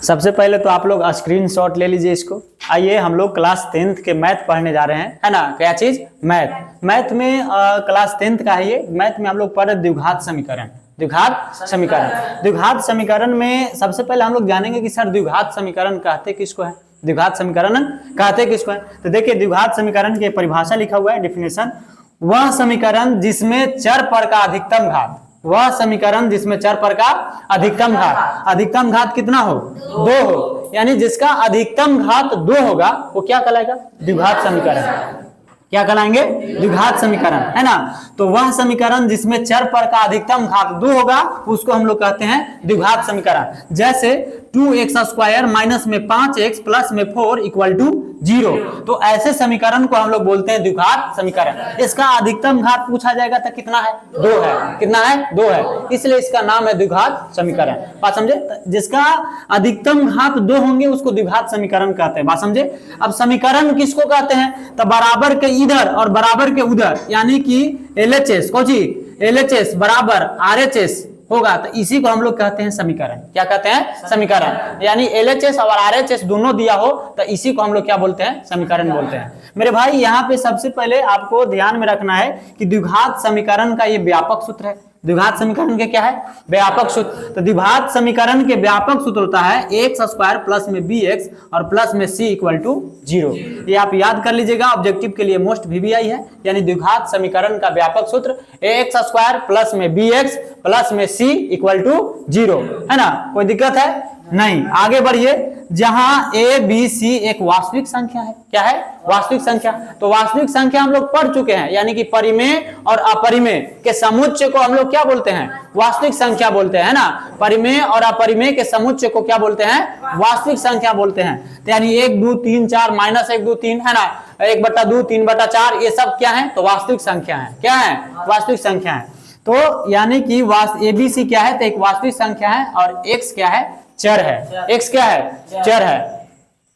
सबसे पहले तो आप लोग स्क्रीनशॉट ले लीजिए इसको। आइए हम लोग क्लास 10th के मैथ पढ़ने जा रहे हैं, है ना। क्या चीज? मैथ में क्लास 10th का है ये। मैथ में हम लोग पढ़ द्विघात समीकरण। द्विघात समीकरण में सबसे पहले हम लोग जानेंगे कि सर द्विघात समीकरण कहते किसको है, द्विघात समीकरण कहते किसको है। तो देखिए द्विघात समीकरण की परिभाषा लिखा हुआ है, डेफिनेशन। वह समीकरण जिसमें चर पर का अधिकतम घात, वह समीकरण जिसमें चर पर का अधिकतम घात कितना हो? 2 हो, यानी जिसका अधिकतम घात 2 होगा वो क्या कहलाएगा? द्विघात समीकरण। क्या कहलाएंगे? द्विघात समीकरण, है ना। तो वह समीकरण जिसमें चर पर का अधिकतम घात 2 होगा उसको हम लोग कहते हैं द्विघात समीकरण। जैसे 2x² माइनस में 5x प्लस में 4 इक्वल टू 0, तो ऐसे समीकरण को हम लोग बोलते हैं द्विघात समीकरण। इसका अधिकतम घात पूछा जाएगा तो कितना है? 2 है। कितना है? 2 है, इसलिए इसका नाम है द्विघात समीकरण। बात समझे? जिसका अधिकतम घात 2 होंगे उसको द्विघात समीकरण कहते हैं। बात समझे? अब समीकरण किसको कहते हैं? तो बराबर के इधर और बराबर के उधर, यानी कि LHS LHS बराबर RHS होगा, तो इसी को हम लोग कहते हैं समीकरण। क्या कहते हैं? समीकरण। यानी LHS और RHS दोनों दिया हो तो इसी को हम लोग क्या बोलते हैं? समीकरण बोलते हैं। मेरे भाई यहाँ पे सबसे पहले आपको ध्यान में रखना है कि द्विघात समीकरण का ये व्यापक सूत्र है। द्विघात समीकरण के क्या है? व्यापक सूत्र। तो द्विघात समीकरण के व्यापक सूत्र होता है x² प्लस में bx और प्लस में c इक्वल टू 0। ये आप याद कर लीजिएगा, ऑब्जेक्टिव के लिए मोस्ट VBI है। यानी द्विघात समीकरण का व्यापक सूत्र x² प्लस में bx प्लस में c इक्वल टू 0, है ना। कोई दिक्कत है? नहीं। आगे बढ़िए। जहां a b c एक वास्तविक संख्या है। क्या है? वास्तविक संख्या। तो वास्तविक संख्या हम लोग पढ़ चुके हैं, यानी कि परिमेय और अपरिमेय के समुच्चय को हम लोग क्या बोलते हैं? वास्तविक संख्या बोलते हैं, ना। परिमेय और अपरिमेय के समुच्चय को क्या बोलते हैं? वास्तविक संख्या बोलते हैं। तो यानी 1 2 3 4 माइनस 1 2 3, है ना, 1/2 3/4, ये सब क्या है? तो वास्तविक संख्या है। क्या है? वास्तविक संख्या है। तो यानी कि ABC क्या है? तो एक वास्तविक संख्या है और x क्या है? चर है। x क्या है? चर है।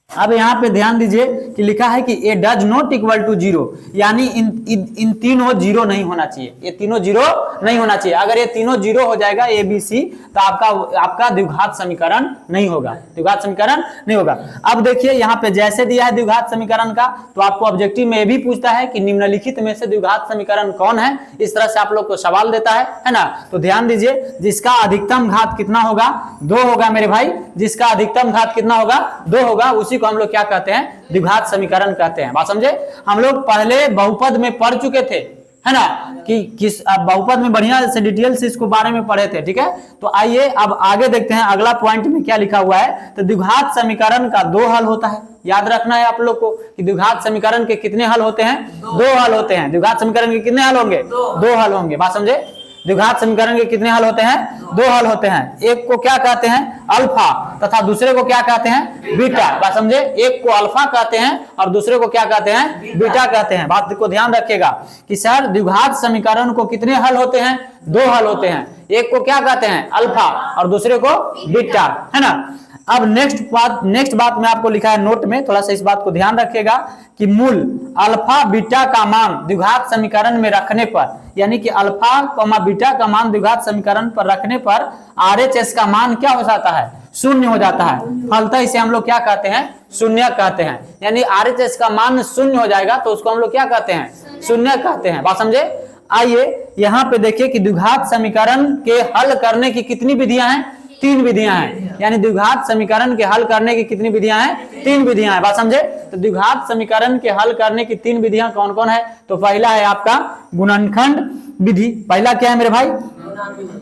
अब यहाँ पे ध्यान दीजिए कि लिखा है कि a does not equal to 0, यानी इन तीनों 0 नहीं होना चाहिए। ये तीनों 0 नहीं होना चाहिए। अगर ये तीनों 0 हो जाएगा ABC, तो आपका द्विघात समीकरण नहीं होगा। द्विघात समीकरण नहीं होगा। अब देखिए यहाँ पे जैसे दिया है द्विघात समीकरण का, तो आपको ऑब्जेक्टिव में भी पूछता है कि निम्नलिखित में से द्विघात समीकरण कौन है। इस तरह से आप लोग को सवाल देता है ना। तो ध्यान दीजिए, जिसका अधिकतम घात कितना होगा? 2 होगा मेरे भाई। जिसका अधिकतम घात कितना होगा? 2 होगा। उसी को हम लोग क्या कहते हैं? द्विघात समीकरण कहते हैं। बात समझे? हम लोग पहले बहुपद में पढ़ चुके थे, है ना, कि किस बहुपद में बढ़िया से डिटेल से इसको बारे में पढ़े थे। ठीक है, तो आइए अब आगे देखते हैं अगला पॉइंट में क्या लिखा हुआ है। तो द्विघात समीकरण का 2 हल होता है। याद रखना है आप लोग को कि द्विघात समीकरण के कितने हल होते हैं? 2 हल होते हैं। द्विघात समीकरण के कितने हल होंगे? 2 हल होंगे। बात समझे? द्विघात समीकरण के कितने हल होते हैं? 2 हल होते हैं। एक को क्या कहते हैं? अल्फा, तथा दूसरे को क्या कहते हैं? बीटा। बात समझे? एक को अल्फा कहते हैं और दूसरे को क्या कहते हैं? बीटा कहते हैं। बात को ध्यान रखिएगा कि सर द्विघात समीकरण को कितने हल होते हैं? 2 हल होते हैं। एक को क्या कहते हैं? अल्फा और दूसरे को बीटा, है ना। अब नेक्स्ट बात में आपको लिखा है नोट में, थोड़ा सा इस बात को ध्यान रखिएगा कि मूल अल्फा बीटा का मान द्विघात समीकरण में रखने पर, यानी कि अल्फा बीटा का मान द्विघात समीकरण पर रखने पर RHS का मान क्या हो जाता है? 0 हो जाता है। फलतः इसे हम लोग क्या कहते हैं? शून्य कहते हैं। यानी RHS का मान 0 हो जाएगा तो उसको हम लोग क्या कहते हैं? शून्य कहते हैं। बात समझे? आइए यहाँ पे देखिए कि द्विघात समीकरण के हल करने की कितनी विधियां हैं? 3 विधियां हैं। यानी द्विघात समीकरण के हल करने की कितनी विधियां हैं? 3 विधियां हैं। बात समझे? तो द्विघात समीकरण के हल करने की 3 विधियां कौन कौन है? तो पहला है आपका गुणनखंड विधि। पहला क्या है मेरे भाई?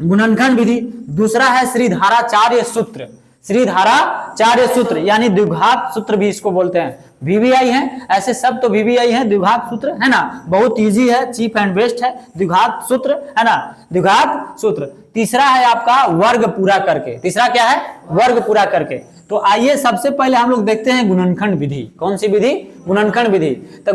गुणनखंड विधि। दूसरा है श्रीधाराचार्य सूत्र। श्रीधाराचार्य सूत्र यानी द्विघात सूत्र भी इसको बोलते हैं। VBI है, ऐसे सब तो VBI है। द्विघात सूत्र, है ना, बहुत इजी है, चीप एंड बेस्ट है द्विघात सूत्र, है ना, द्विघात सूत्र। तीसरा है आपका वर्ग पूरा करके। तीसरा क्या है? वर्ग पूरा करके। तो आइए सबसे पहले हम लोग देखते हैं गुणनखंड विधि। कौन सी विधि? गुणनखंड विधि। तो